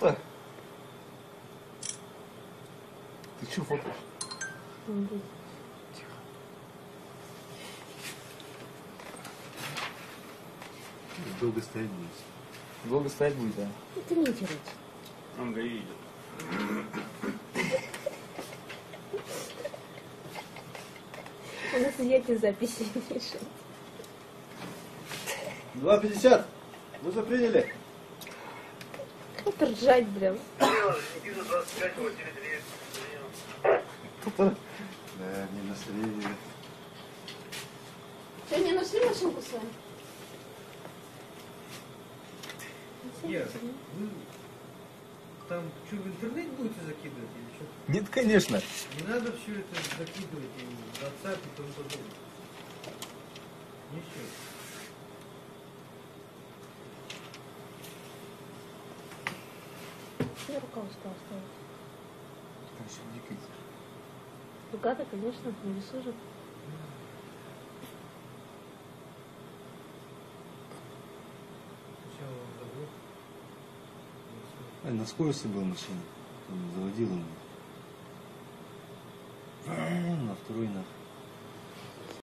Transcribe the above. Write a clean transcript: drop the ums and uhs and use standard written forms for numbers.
Что? Ты что фотоешь? Долго стоять будет. Долго стоять будет, да? Это не делать. Он ГАИ идет. У нас эти записи пишут. 2:50. Вы заприняли? Это ржать, блин. Да, не настроили. Что, не нашли машинку с вами? Нет, вы там что, в интернет будете закидывать или что? Нет, конечно. Не надо все это закидывать и в WhatsApp и тому подобное. Ничего. Я рука устала стоять. Там все дикое. Рука-то, конечно, не высужит. Сначала он забыл. На скорости был машина. Он заводил он. На второй нах.